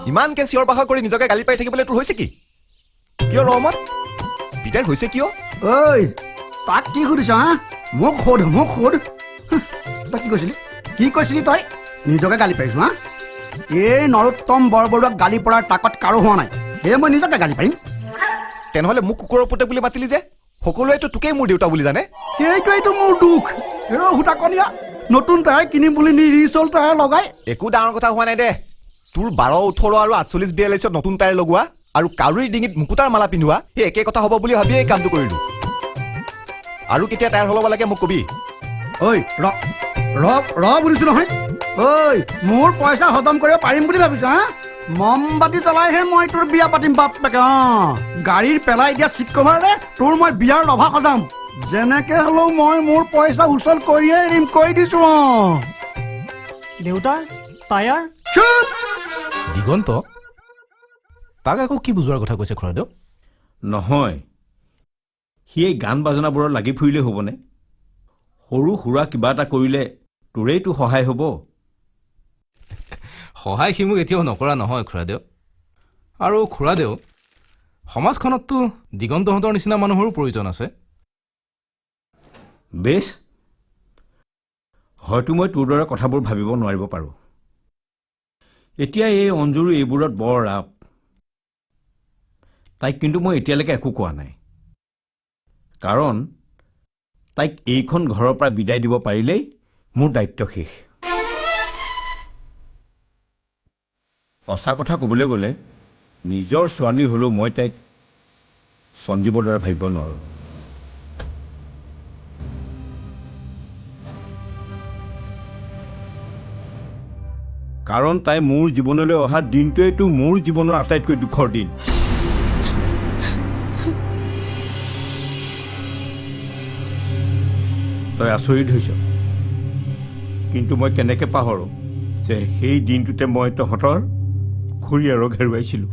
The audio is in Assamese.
ইমানকে চিঞৰ বাখৰ কৰি নিজকে গালি পাৰি থাকিবলৈ তোৰ হৈছে কি কিয় ৰহমত পিতাৰ হৈছে কিয় ঐ তাক কি সুধিছ হা মোক সোধ তই কি কৈছিলি তই নিজকে গালি পাৰিছো হা এই নৰোত্তম বৰবৰুৱাক গালি পৰাৰ তাকত কাৰো হোৱা নাই সেয়ে মই নিজকে গালি পাৰিম তেনেহ'লে মোক কুকুৰৰ পুতেক বুলি মাতিলি যে সকলোৱেতো তোকেই মোৰ দেউতা বুলি জানে সেইটোৱেইতো মোৰ দুখ হেৰ সূতাকণীয়া নতুন টায়াৰ কিনিম বুলি নি ৰিচল টায়াৰ লগাই একো ডাঙৰ কথা হোৱা নাই দে তোৰ 12, 18 আৰু 48, 42 নতুন টায়াৰ লগোৱা আৰু কাউৰীৰ ডিঙিত মুকুতাৰ মালা পিন্ধোৱা সেই একে কথা হ'ব বুলি ভাবিয়ে এই কামটো কৰিলো আৰু কেতিয়া টায়াৰ সলাব লাগে মোক কবি ঐ ৰ বুলিছো নহয় ঐ মোৰ পইচা হজম কৰিব পাৰিম বুলি ভাবিছ হা মমবাতি জ্বলাইহে মই তোৰ বিয়া পাতিম বাপেকে গাড়ীৰ পেলাই দিয়া চিট কভাৰে তোৰ মই বিয়াৰ ৰভা সজাম যেনেকে হ'লেও মই মোৰ পইচা উচল কৰিয়ে এৰিম কৈ দিছো দেউতা টায়াৰ চুপ দিগন্ত তাক আকৌ কি বুজোৱাৰ কথা কৈছে খুৰাদেউ নহয় সি এই গান বাজনাবোৰত লাগি ফুৰিলে হ'বনে সৰু সুৰা কিবা এটা কৰিলে তোৰেইতো সহায় হ'ব সহায় সি মোক এতিয়াও নকৰা নহয় খুৰাদেউ আৰু খুৰাদেউ সমাজখনততো দিগন্তহঁতৰ নিচিনা মানুহৰো প্ৰয়োজন আছে বেছ হয়তো মই তোৰ দৰে কথাবোৰ ভাবিব নোৱাৰিব পাৰোঁ এতিয়া এই অঞ্জুৰো এইবোৰত বৰ ৰাপ তাইক কিন্তু মই এতিয়ালৈকে একো কোৱা নাই কাৰণ তাইক এইখন ঘৰৰ পৰা বিদায় দিব পাৰিলেই মোৰ দায়িত্ব শেষ সঁচা কথা ক'বলৈ গ'লে নিজৰ ছোৱালী হ'লেও মই তাইক সঞ্জীৱৰ দ্বাৰা ভাবিব নোৱাৰোঁ কাৰণ তাই মোৰ জীৱনলৈ অহা দিনটোৱেইতো মোৰ জীৱনৰ আটাইতকৈ দুখৰ দিন তই আচৰিত হৈছ কিন্তু মই কেনেকৈ পাহৰোঁ যে সেই দিনটোতে মই তহঁতৰ খুৰীয়াৰক হেৰুৱাইছিলোঁ